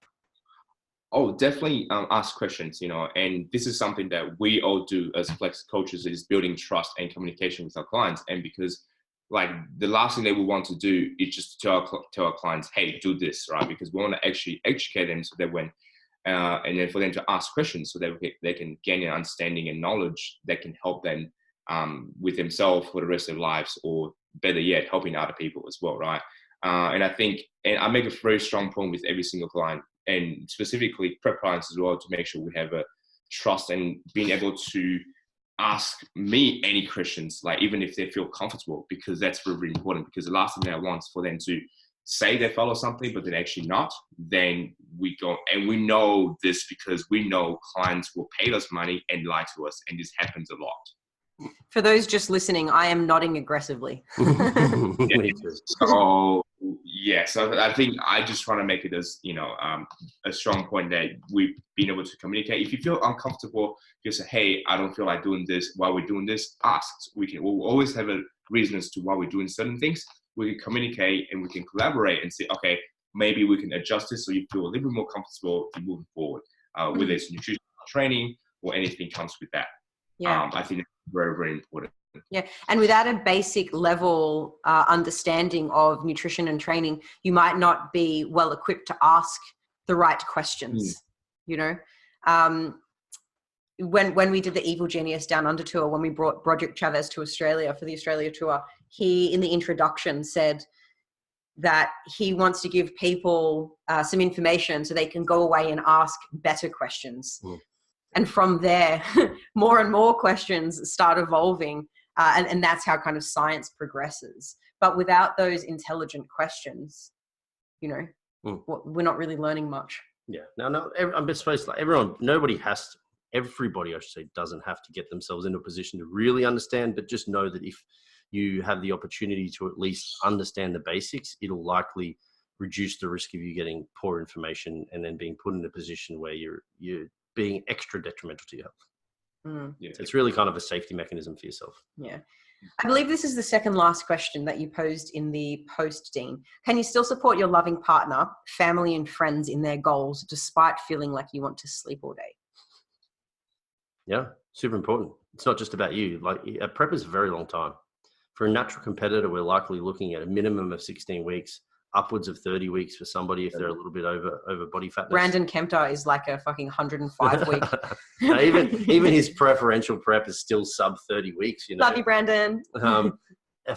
Oh, definitely ask questions, and this is something that we all do as Flex coaches, is building trust and communication with our clients. And because like the last thing that we want to do is just tell our clients, hey, do this, right? Because we want to actually educate them so that when and then for them to ask questions so that they can gain an understanding and knowledge that can help them with themselves for the rest of their lives, or better yet, helping other people as well, right? And I think, and I make a very strong point with every single client, and specifically prep clients as well, to make sure we have a trust and being able to ask me any questions, like even if they feel comfortable, because that's really important. Because the last thing I want is for them to say they follow something, but then actually not. Then we go, and we know this because we know clients will pay us money and lie to us, and this happens a lot. For those just listening, I am nodding aggressively. So I think I just want to make it as a strong point that we've been able to communicate. If you feel uncomfortable, just say, hey, I don't feel like doing this. While we're doing this, ask. We'll always have a reason as to why we're doing certain things. We can communicate and we can collaborate and say, okay, maybe we can adjust this so you feel a little bit more comfortable in moving forward, whether it's nutrition, training, or anything comes with that. I think it's very, very important. Yeah. And without a basic level understanding of nutrition and training, you might not be well equipped to ask the right questions, When we did the Evil Genius Down Under tour, when we brought Broderick Chavez to Australia for the Australia tour, he, in the introduction, said that he wants to give people some information so they can go away and ask better questions. And from there, more and more questions start evolving. And that's how kind of science progresses. But without those intelligent questions, we're not really learning much. Yeah. No, I'm just supposed like everybody, I should say, doesn't have to get themselves into a position to really understand, but just know that if you have the opportunity to at least understand the basics, it'll likely reduce the risk of you getting poor information and then being put in a position where you're being extra detrimental to your health. Yeah. So it's really kind of a safety mechanism for yourself. Yeah. I believe this is the second last question that you posed in the post, Dean. Can you still support your loving partner, family, and friends in their goals despite feeling like you want to sleep all day? Yeah, super important. It's not just about you. Like a prep is a very long time. For a natural competitor, we're likely looking at a minimum of 16 weeks, upwards of 30 weeks for somebody if they're a little bit over body fatness. Brandon Kempter is like a fucking 105 week. No, even his preferential prep is still sub 30 weeks. Love you, Brandon.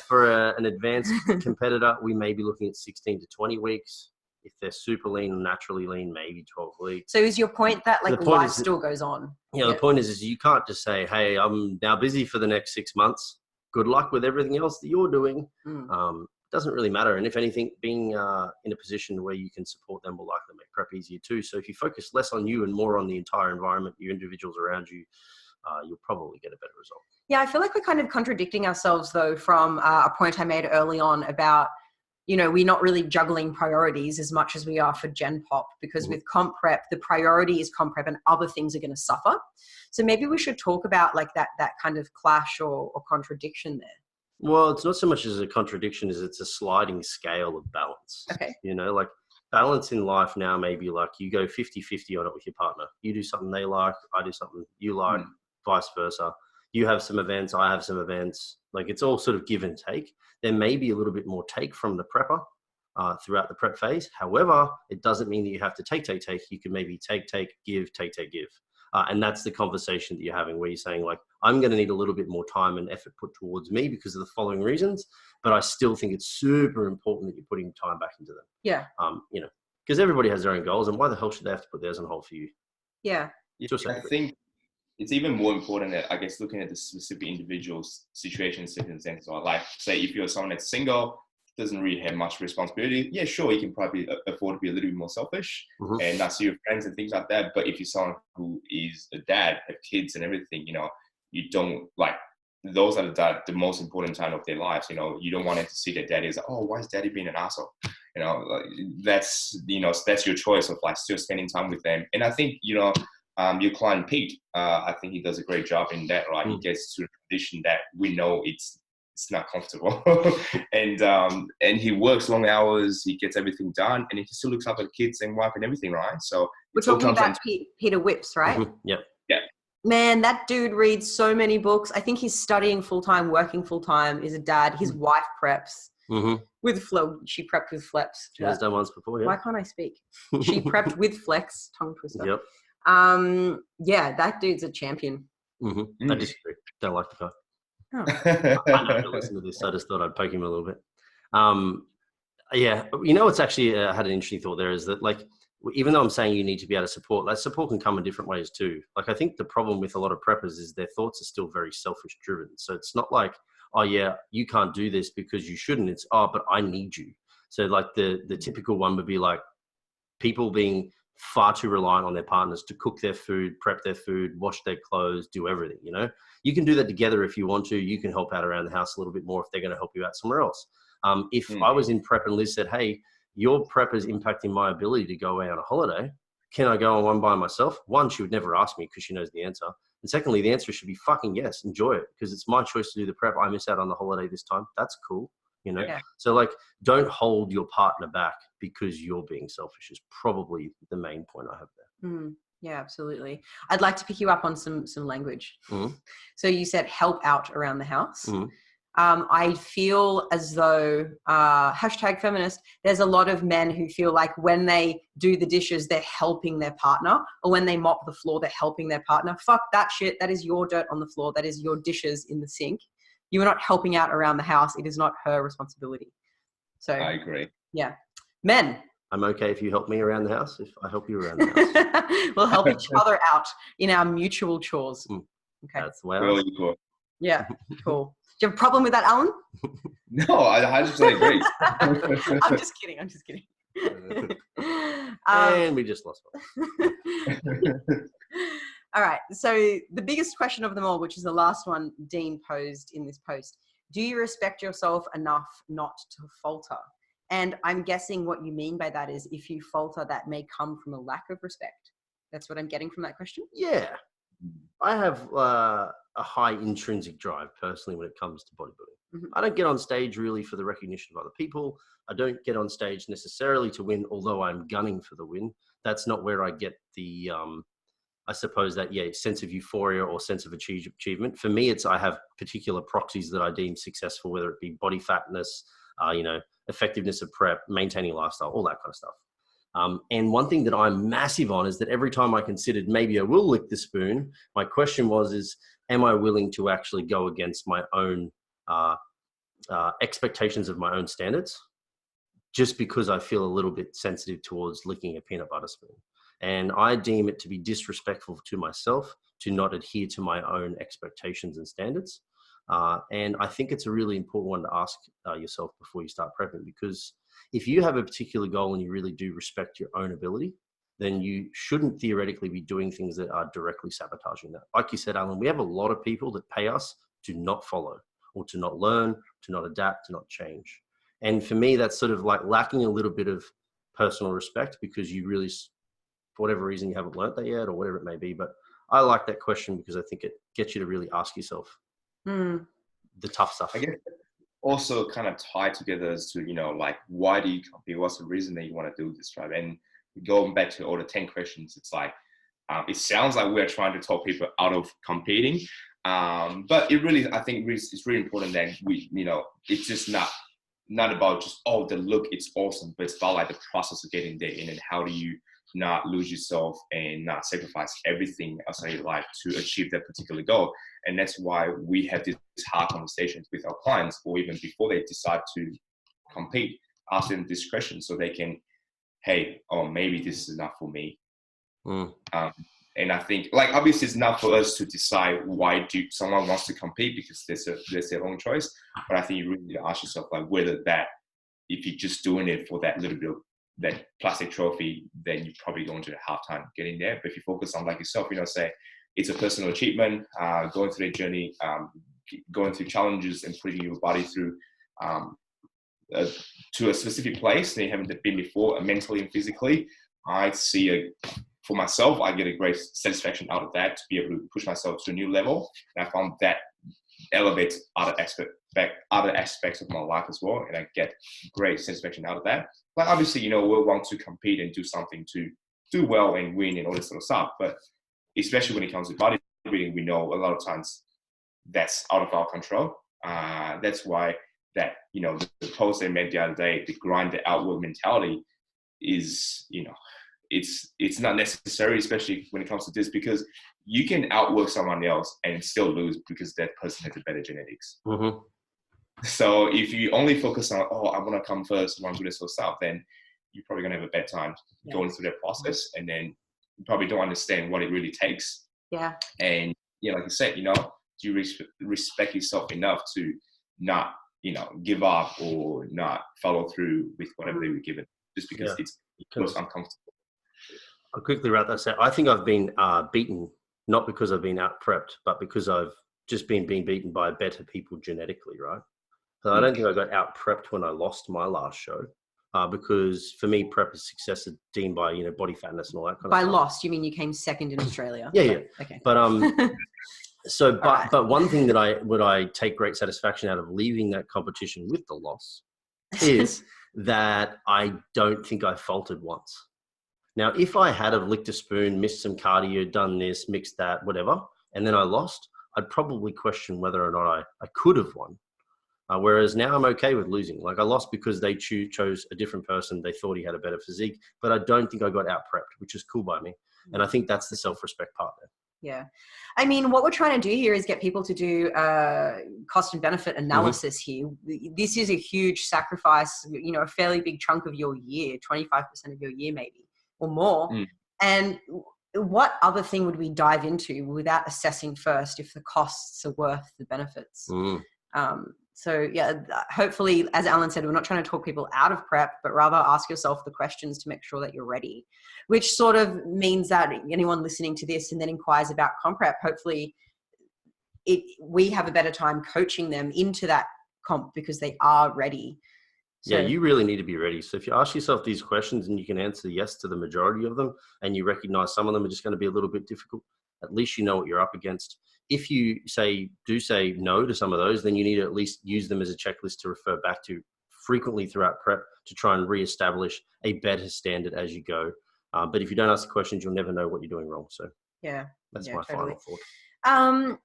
For an advanced competitor, we may be looking at 16 to 20 weeks. If they're super lean, naturally lean, maybe 12 weeks. So is your point that like The point life is still goes on? You know, the point is you can't just say, hey, I'm now busy for the next 6 months. Good luck with everything else that you're doing. Doesn't really matter. And if anything, being in a position where you can support them will likely make prep easier too. So if you focus less on you and more on the entire environment, your individuals around you, you'll probably get a better result. Yeah, I feel like we're kind of contradicting ourselves though from a point I made early on about, you know, we're not really juggling priorities as much as we are for Gen Pop, because with comp prep, the priority is comp prep and other things are going to suffer. So maybe we should talk about like that kind of clash or contradiction there. Well, it's not so much as a contradiction as it's a sliding scale of balance. Okay. You know, like balance in life now may be like you go 50-50 on it with your partner. You do something they like, I do something you like, vice versa. You have some events, I have some events. Like it's all sort of give and take. There may be a little bit more take from the prepper throughout the prep phase. However, it doesn't mean that you have to take. You can maybe take, give, take, give. And that's the conversation that you're having where you're saying like, I'm going to need a little bit more time and effort put towards me because of the following reasons, but I still think it's super important that you're putting time back into them. Yeah. You know, because everybody has their own goals, and why the hell should they have to put theirs on hold for you? Yeah. I think it's even more important that, I guess, looking at the specific individual's situation, circumstances, or like, say, if you're someone that's single, doesn't really have much responsibility. Yeah, sure, you can probably afford to be a little bit more selfish and not see your friends and things like that. But if you're someone who is a dad, have kids and everything, you know, you don't like, those are the most important time of their lives. You know, you don't want them to see that daddy is like, oh, why is daddy being an asshole? You know, like, that's your choice of like still spending time with them. And I think, you know, your client Pete, I think he does a great job in that, right? He gets to a condition that we know it's not comfortable, and he works long hours. He gets everything done, and he still looks after the kids and wife and everything, right? So we're talking about Peter Whips, right? Yeah. Man, that dude reads so many books. I think he's studying full time, working full time. Is a dad. His wife preps with Flo. She prepped with Flex. She has done once before. Yeah. Why can't I speak? She prepped with Flex. Tongue twister. Yep. Yeah, that dude's a champion. I disagree. Don't like the guy. Oh. I know to listen to this. I just thought I'd poke him a little bit. Yeah, you know, it's actually had an interesting thought there is that, like, even though I'm saying you need to be able to support, that support can come in different ways too. Like, I think the problem with a lot of preppers is their thoughts are still very selfish driven. So it's not like, oh yeah, you can't do this because you shouldn't. It's, oh, but I need you. So like the typical one would be like people being far too reliant on their partners to cook their food, prep their food, wash their clothes, do everything. You know, you can do that together if you want to. You can help out around the house a little bit more if they're going to help you out somewhere else. If I was in prep and Liz said, hey, your prep is impacting my ability to go away on a holiday, can I go on one by myself? One, she would never ask me because she knows the answer. And secondly, the answer should be fucking yes, enjoy it, because it's my choice to do the prep. I miss out on the holiday this time. That's cool. You know, so like, don't hold your partner back because you're being selfish is probably the main point I have there. Yeah, absolutely. I'd like to pick you up on some language. So you said help out around the house. I feel as though #feminist, there's a lot of men who feel like when they do the dishes, they're helping their partner, or when they mop the floor, they're helping their partner. Fuck that shit. That is your dirt on the floor. That is your dishes in the sink. You are not helping out around the house. It is not her responsibility. So I agree. Yeah. Men. I'm okay if you help me around the house, if I help you around the house. We'll help each other out in our mutual chores. Okay. That's the way Really cool. Yeah, cool. Do you have a problem with that, Alan? No, I 100% agree. I'm just kidding. And we just lost one. All right. So the biggest question of them all, which is the last one Dean posed in this post, do you respect yourself enough not to falter? And I'm guessing what you mean by that is if you falter, that may come from a lack of respect. That's what I'm getting from that question. Yeah. I have a high intrinsic drive personally when it comes to bodybuilding. I don't get on stage really for the recognition of other people. I don't get on stage necessarily to win, although I'm gunning for the win. That's not where I get the, I suppose that, sense of euphoria or sense of achievement. For me, it's I have particular proxies that I deem successful, whether it be body fatness, effectiveness of prep, maintaining lifestyle, all that kind of stuff. And one thing that I'm massive on is that every time I considered maybe I will lick the spoon, my question is, am I willing to actually go against my own expectations of my own standards? just because I feel a little bit sensitive towards licking a peanut butter spoon. And I deem it to be disrespectful to myself to not adhere to my own expectations and standards. And I think it's a really important one to ask yourself before you start prepping, because if you have a particular goal and you really do respect your own ability, then you shouldn't theoretically be doing things that are directly sabotaging that. Like you said, Alan, we have a lot of people that pay us to not follow or to not learn, to not adapt, to not change. And for me, that's sort of like lacking a little bit of personal respect, because you really, for whatever reason, you haven't learnt that yet or whatever it may be. But I like that question because I think it gets you to really ask yourself the tough stuff. I guess also kind of tied together as to, like, why do you compete? What's the reason that you want to do this, right? And going back to all the 10 questions, it's like, it sounds like we're trying to talk people out of competing. But it really, I think it's really important that we, it's just not about just, oh, the look, it's awesome, but it's about like the process of getting there, and then how do you not lose yourself and not sacrifice everything outside your life to achieve that particular goal. And that's why we have these hard conversations with our clients, or even before they decide to compete, ask them this question so they can, hey, oh, maybe this is not for me. And I think, like, obviously it's not for us to decide why someone wants to compete, because that's their own choice. But I think you really need to ask yourself, like, whether that, if you're just doing it for that little bit of that plastic trophy, then you're probably going to have time getting there. But if you focus on, like yourself, say it's a personal achievement, going through a journey, going through challenges and putting your body through to a specific place that you haven't been before, mentally and physically, I see for myself, I get a great satisfaction out of that, to be able to push myself to a new level. And I found that elevates other aspects of my life as well, and I get great satisfaction out of that. But obviously, we'll want to compete and do something to do well and win and all this sort of stuff. But especially when it comes to bodybuilding, we know a lot of times that's out of our control. That's why that, the post I made the other day, the grind the outward mentality is, it's not necessary, especially when it comes to this, because you can outwork someone else and still lose because that person has a better genetics. Mm-hmm. So if you only focus on, oh, I want to come first, I want to do this sort of stuff, then you're probably going to have a bad time going through that process, and then you probably don't understand what it really takes. Yeah. And like you said, do you respect yourself enough to not, give up or not follow through with whatever they were given, just because it's uncomfortable. I'll quickly wrap that up. I think I've been beaten, not because I've been out prepped, but because I've just been beaten by better people genetically, right? So I don't think I got out prepped when I lost my last show, because for me, prep is success is deemed by, body fatness and all that kind of stuff. By lost, you mean you came second in Australia? Yeah. Okay. But but one thing that I take great satisfaction out of leaving that competition with the loss is that I don't think I faltered once. Now, if I had have licked a spoon, missed some cardio, done this, mixed that, whatever, and then I lost, I'd probably question whether or not I could have won. Whereas now I'm okay with losing. Like, I lost because they chose a different person. They thought he had a better physique, but I don't think I got out prepped, which is cool by me. And I think that's the self-respect part there. Yeah. I mean, what we're trying to do here is get people to do cost and benefit analysis here. This is a huge sacrifice, a fairly big chunk of your year, 25% of your year maybe, or more. And what other thing would we dive into without assessing first if the costs are worth the benefits? So yeah, hopefully, as Alan said, we're not trying to talk people out of prep, but rather ask yourself the questions to make sure that you're ready, which sort of means that anyone listening to this and then inquires about comp prep, hopefully we have a better time coaching them into that comp because they are ready. So, yeah, you really need to be ready. So if you ask yourself these questions and you can answer yes to the majority of them, and you recognize some of them are just going to be a little bit difficult, at least you know what you're up against. If you do say no to some of those, then you need to at least use them as a checklist to refer back to frequently throughout prep to try and reestablish a better standard as you go. But if you don't ask the questions, you'll never know what you're doing wrong. So yeah, that's my final thought.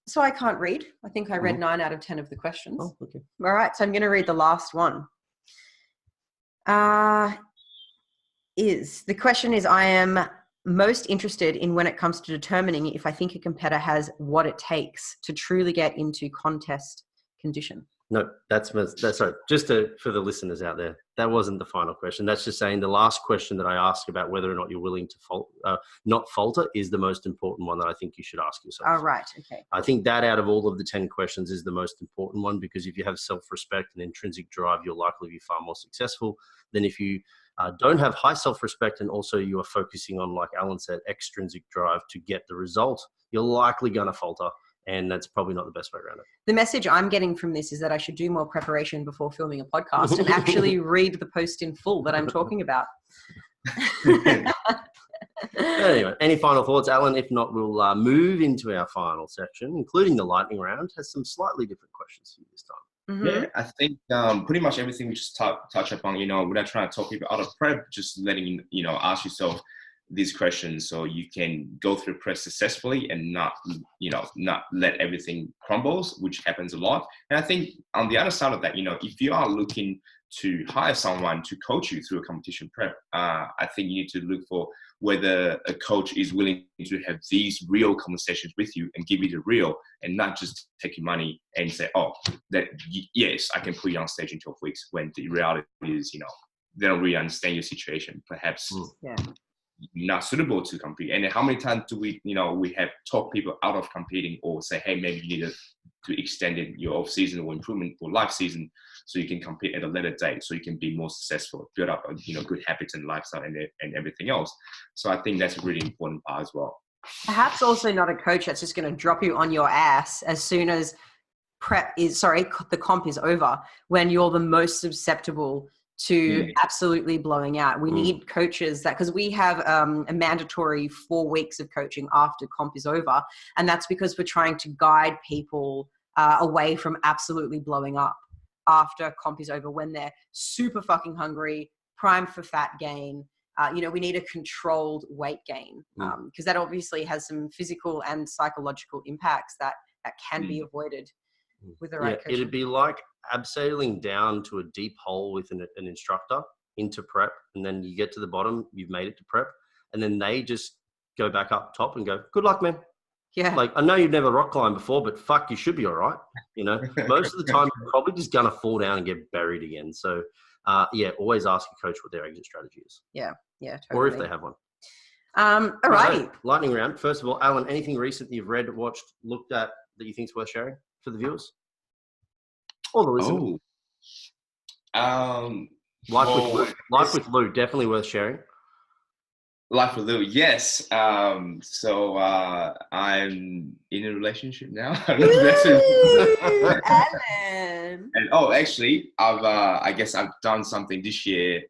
So I can't read. I think I read 9 out of 10 of the questions. Oh, okay. All right. So I'm going to read the last one. The question is, I am most interested in when it comes to determining if I think a competitor has what it takes to truly get into contest condition. No, that's sorry. Just for the listeners out there, That wasn't the final question. That's just saying the last question that I asked about whether or not you're willing to not falter is the most important one that I think you should ask yourself. Oh, right. Okay. I think that out of all of the 10 questions is the most important one, because if you have self-respect and intrinsic drive, you'll likely be far more successful than if you don't have high self-respect and also you are focusing on, like Alan said, extrinsic drive to get the result. You're likely going to falter. And that's probably not the best way around it. The message I'm getting from this is that I should do more preparation before filming a podcast and actually read the post in full that I'm talking about. Anyway, any final thoughts, Alan? If not, we'll move into our final section, including the lightning round. Has some slightly different questions for you this time. Mm-hmm. Yeah, I think pretty much everything we just touch upon, without trying to talk people out of prep, just letting, ask yourself these questions so you can go through prep successfully and not let everything crumbles, which happens a lot. And I think on the other side of that, if you are looking to hire someone to coach you through a competition prep, I think you need to look for whether a coach is willing to have these real conversations with you and give you the real, and not just take your money and say, oh, yes, I can put you on stage in 12 weeks, when the reality is, they don't really understand your situation. Perhaps not suitable to compete. And how many times do we have talked people out of competing, or say, hey, maybe you need to extend it your off season or improvement or life season so you can compete at a later date, so you can be more successful, build up good habits and lifestyle and everything else. So I think that's a really important part as well. Perhaps also not a coach that's just going to drop you on your ass as soon as the comp is over, when you're the most susceptible to absolutely blowing out. We need coaches because we have a mandatory 4 weeks of coaching after comp is over. And that's because we're trying to guide people away from absolutely blowing up after comp is over, when they're super fucking hungry, primed for fat gain. We need a controlled weight gain, because that obviously has some physical and psychological impacts that can be avoided with the right coaching. It'd be like abseiling down to a deep hole with an instructor into prep, and then you get to the bottom, you've made it to prep, and then they just go back up top and go, good luck, man. Yeah. Like, I know you've never rock climbed before, but fuck, you should be all right. Most of the time you're probably just going to fall down and get buried again. So always ask your coach what their exit strategy is. Yeah, totally. Or if they have one. All righty. So, lightning round. First of all, Alan, anything recent that you've read, watched, looked at that you think is worth sharing for the viewers? Or the listeners? Life with Lou, definitely worth sharing. Life with Lou, yes. So I'm in a relationship now. Alan. And actually, I guess I've done something this year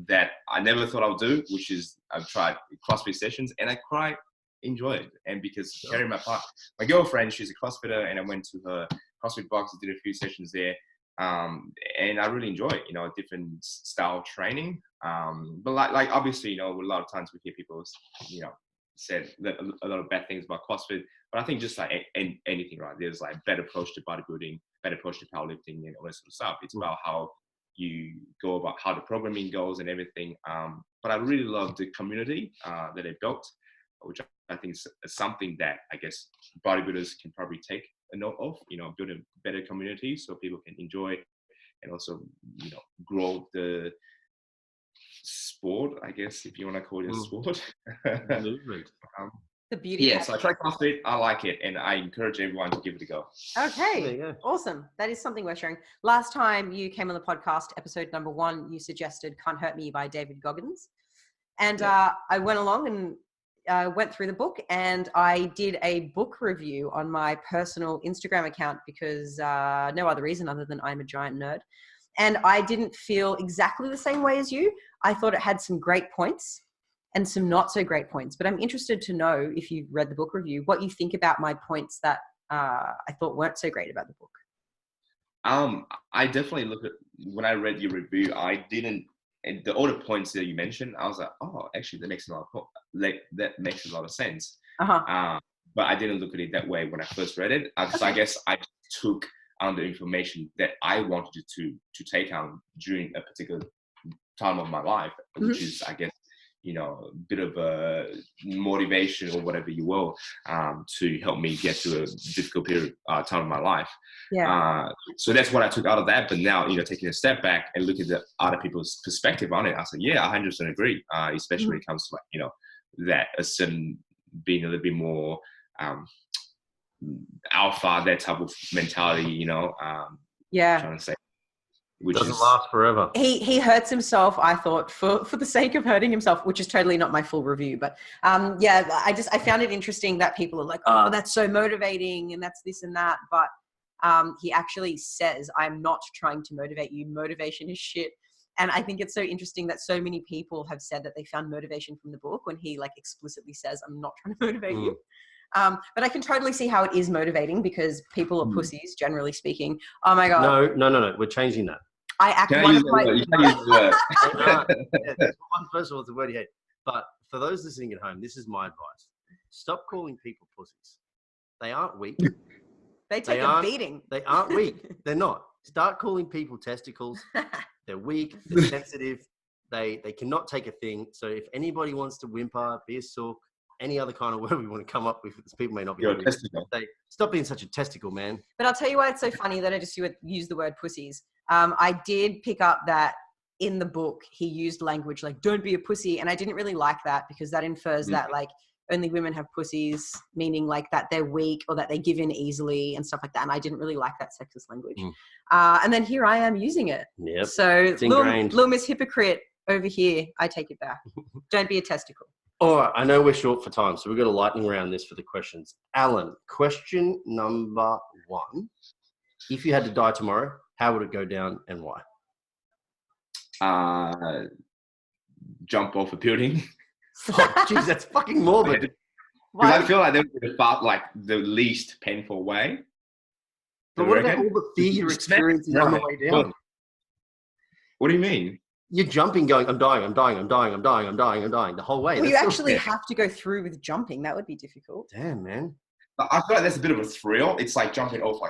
that I never thought I would do, which is I've tried CrossFit sessions, and I quite enjoy it. And because Carrie, my girlfriend, she's a CrossFitter, and I went to her CrossFit box, did a few sessions there. And I really enjoy it, a different style of training. But like obviously, a lot of times we hear people, said a lot of bad things about CrossFit, but I think just like anything, right? There's like better approach to bodybuilding, better approach to powerlifting, and all that sort of stuff. It's about how you go about how the programming goes and everything. But I really love the community that they built, which I think is something that I guess bodybuilders can probably take a note of, build a better community so people can enjoy and also, grow the sport, I guess, if you want to call it a sport. The beauty. Yeah, so I tried CrossFit, I like it, and I encourage everyone to give it a go. Okay, there you go. Awesome. That is something worth sharing. Last time you came on the podcast, episode number 1, you suggested Can't Hurt Me by David Goggins. And I went along and went through the book, and I did a book review on my personal Instagram account because no other reason other than I'm a giant nerd. And I didn't feel exactly the same way as you. I thought it had some great points and some not so great points. But I'm interested to know, if you've read the book review, what you think about my points that I thought weren't so great about the book. I definitely look at, when I read your review, I didn't, and all the points that you mentioned, I was like, oh, actually, that makes a lot of sense. But I didn't look at it that way when I first read it. So I guess I took on the information that I wanted to take on during a particular time of my life, which is, I guess, a bit of a motivation or whatever you will, to help me get through a difficult period time of my life. Yeah. So that's what I took out of that. But now, taking a step back and looking at the other people's perspective on it, I said, yeah, I 100% agree. Especially when it comes to that a certain being a little bit more alpha, that type of mentality, Yeah. trying to say, which Doesn't last forever. He hurts himself, I thought, for the sake of hurting himself, which is totally not my full review. But I found it interesting that people are like, oh, that's so motivating and that's this and that. But he actually says, I'm not trying to motivate you. Motivation is shit. And I think it's so interesting that so many people have said that they found motivation from the book when he explicitly says, I'm not trying to motivate you. But I can totally see how it is motivating because people are pussies, generally speaking. Oh my God. No. We're changing that. I act Can I one use of my... First of all, it's a word you hate. But for those listening at home, this is my advice. Stop calling people pussies. They aren't weak. They take a beating. They aren't weak. They're not. Start calling people testicles. They're weak. They're sensitive. They cannot take a thing. So if anybody wants to whimper, be a sook, any other kind of word we want to come up with, because people may not be. You're a testicle. Stop being such a testicle, man. But I'll tell you why it's so funny that I just use the word pussies. I did pick up that in the book, he used language like, don't be a pussy. And I didn't really like that because that infers that only women have pussies, meaning that they're weak or that they give in easily and stuff like that. And I didn't really like that sexist language. And then here I am using it. Yep. So little Miss Hypocrite over here, I take it back. Don't be a testicle. All right, I know we're short for time, so we've got a lightning round this for the questions. Alan, question number 1. If you had to die tomorrow, how would it go down and why? Jump off a building. Jeez, that's fucking morbid. Because I feel like that would be the least painful way. But what about all the fear you're experiencing on the way down? What do you mean? You're jumping, going, I'm dying the whole way. Well, you actually have to go through with jumping. That would be difficult. Damn, man. I feel like that's a bit of a thrill. It's like jumping off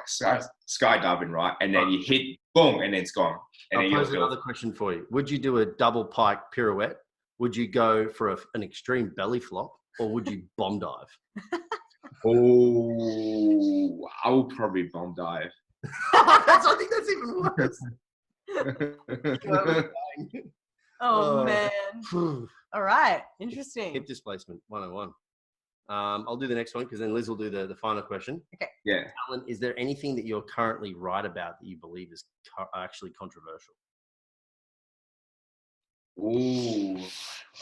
skydiving, right? And then you hit, boom, and then it's gone. And I'll pose another question for you. Would you do a double pike pirouette? Would you go for an extreme belly flop? Or would you bomb dive? Oh, I would probably bomb dive. I think that's even worse. Oh, man. All right. Interesting. Hip displacement 101. I'll do the next one because then Liz will do the final question. Okay. Yeah. Alan, is there anything that you're currently right about that you believe is actually controversial? Ooh,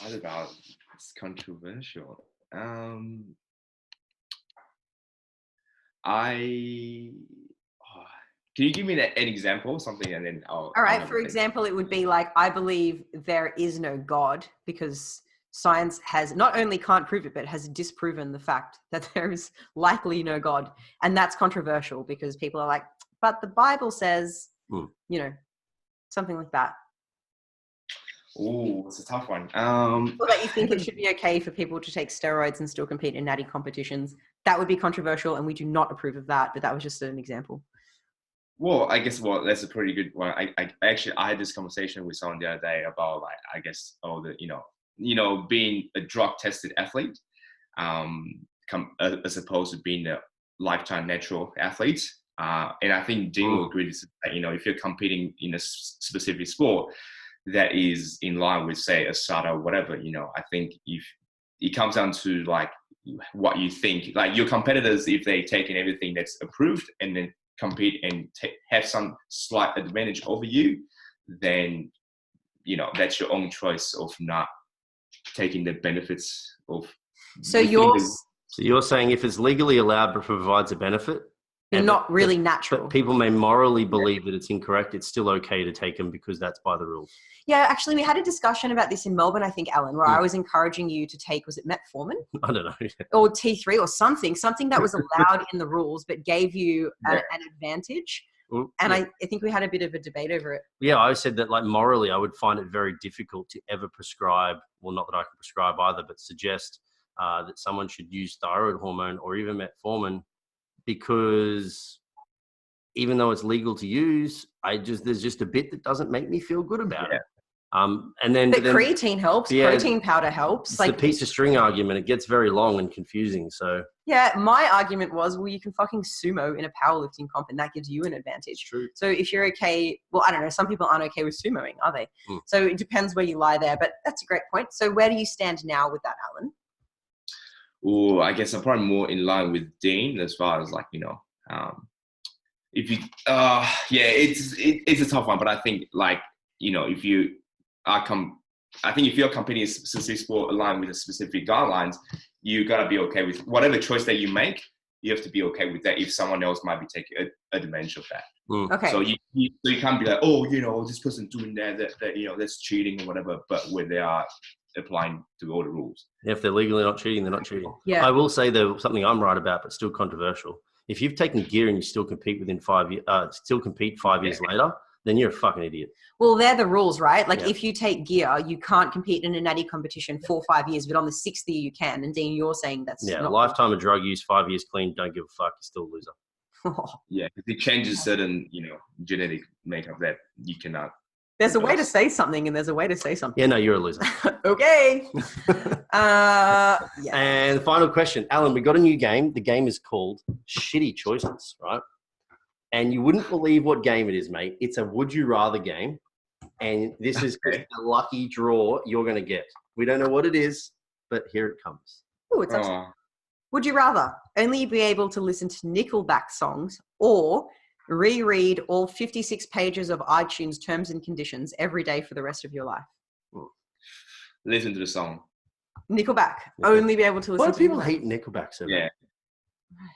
what about it's controversial? Can you give me an example, something, and then I'll... All right. For example, it would be I believe there is no God because science has not only can't prove it, but has disproven the fact that there is likely no God. And that's controversial because people are like, but the Bible says, something like that. Ooh, it's a tough one. Or that you think it should be okay for people to take steroids and still compete in natty competitions. That would be controversial, and we do not approve of that. But that was just an example. Well, I guess that's a pretty good one. I had this conversation with someone the other day about being a drug tested athlete, as opposed to being a lifetime natural athlete. And I think Dean will agree that if you're competing in a specific sport that is in line with, say, ASADA or whatever, I think if it comes down to what you think, your competitors, if they take in everything that's approved and then compete and have some slight advantage over you, then that's your own choice of not taking the benefits of. So you're saying if it's legally allowed but provides a benefit, you're not really natural. But people may morally believe that it's incorrect. It's still okay to take them because that's by the rules. Yeah, actually, we had a discussion about this in Melbourne, I think, Alan, where I was encouraging you to take, was it metformin? I don't know. Or T3 or something that was allowed in the rules but gave you an advantage. And I think we had a bit of a debate over it. Yeah, I said that morally, I would find it very difficult to ever prescribe, well, not that I can prescribe either, but suggest that someone should use thyroid hormone or even metformin, because even though it's legal to use, there's just a bit that doesn't make me feel good about it. And then, But creatine helps. yeah, Protein powder helps. it's the pizza string argument. It gets very long and confusing. So yeah, my argument was, well, you can fucking sumo in a powerlifting comp, and that gives you an it's advantage. true. So if you're okay, well, I don't know, some people aren't okay with sumoing, are they? Mm. So it depends where you lie there, but that's a great point. So where do you stand now with that, Alan? Oh, I guess I'm probably more in line with Dean as far as like, if you, it's a tough one, but I think like, if you are I think if you're competing in a specific sport aligned with a specific guidelines, you gotta be okay with whatever choice that you make. You have to be okay with that if someone else might be taking advantage of that. Mm. Okay. So you can't be like, oh, this person doing that that's cheating or whatever. But when they are applying to all the rules, If they're legally not cheating, they're not cheating. Yeah. I will say though something I'm right about, but still controversial. If you've taken gear and you still compete within 5 years, still compete 5 years later, then you're a fucking idiot. Well, they're the rules, right? Like Yeah. if you take gear, you can't compete in a natty competition for 5 years, but on the 6th year you can. And Dean, you're saying that's Yeah, not lifetime of drug use, 5 years clean, don't give a fuck, you're still a loser. yeah, because it changes certain genetic makeup that you cannot. There's a way to say something, and there's a way to say something. Yeah, no, you're a loser. Okay. Yeah. And final question, Alan, we got a new game. The game is called Shitty Choices, right? And you wouldn't believe what game it is, mate. It's a would you rather game. And this is a lucky draw you're going to get. We don't know what it is, but here it comes. Ooh, it's actually, would you rather only be able to listen to Nickelback songs or reread all 56 pages of iTunes terms and conditions every day for the rest of your life? Listen to the song. Nickelback. Only be able to listen Why to do people Nickelback. hate Nickelback so much? Yeah.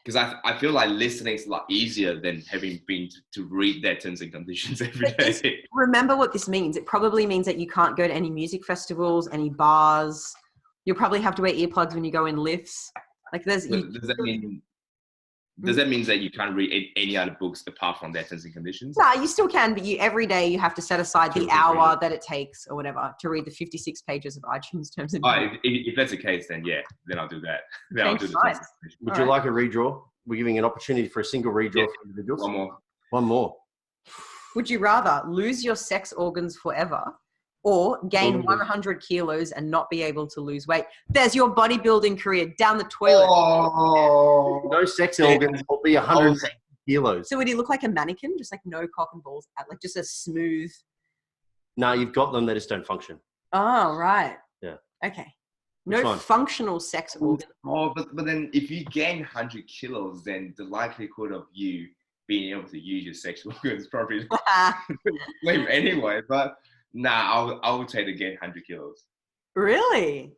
Because I feel like listening is a lot easier than having been to read their terms and conditions every But day. remember what this means. It probably means that you can't go to any music festivals, any bars. You'll probably have to wear earplugs when you go in lifts. Like there's. Does that mean that you can't read any other books apart from their terms and conditions? No, you still can, but every day you have to set aside the hour that it takes or whatever to read the 56 pages of iTunes terms and conditions. If that's the case, then yeah, then I'll do that. Then I'll do the Nice. terms and conditions. Would you like a redraw? We're giving an opportunity for a single redraw for individuals. One more. Would you rather lose your sex organs forever or gain 100 kilos and not be able to lose weight? There's your bodybuilding career down the toilet. Oh. No sex organs will be 100 kilos. So would he look like a mannequin? Just like no cock and balls, like just a smooth. No, you've got them, they just don't function. Oh, right. Yeah. Okay. Which No one? functional sex organ. Oh, but then if you gain 100 kilos, then the likelihood of you being able to use your sexual organs probably slim anyway. But nah, I would take to gain 100 kilos. Really?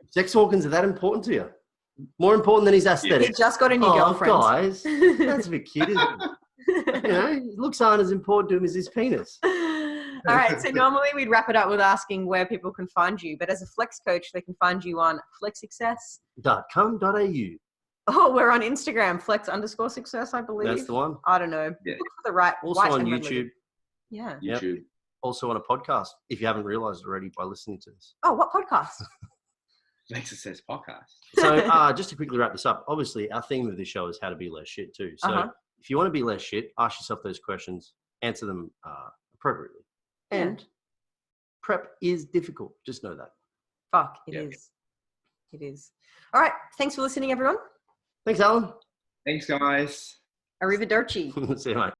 Sex organs are that important to you? More important than his He aesthetics. just got a new girlfriend. Guys, that's a bit cute, isn't it? Looks aren't as important to him as his penis. All right. So normally we'd wrap it up with asking where people can find you, but as a flex coach, they can find you on flexsuccess. .com.au. Oh, we're on Instagram, flex_success, I believe. That's the one. I don't know. Yeah. Look for the right. Also white on and red YouTube. logo. Yeah. Yep. YouTube. Also on a podcast, if you haven't realized already by listening to this. Oh, what podcast? Lexus Says Podcast. So just to quickly wrap this up, obviously our theme of this show is how to be less shit too. So if you want to be less shit, ask yourself those questions, answer them appropriately. And prep is difficult. Just know that. Fuck, it is. It is. All right. Thanks for listening, everyone. Thanks, Alan. Thanks, guys. Arrivederci. See you, mate.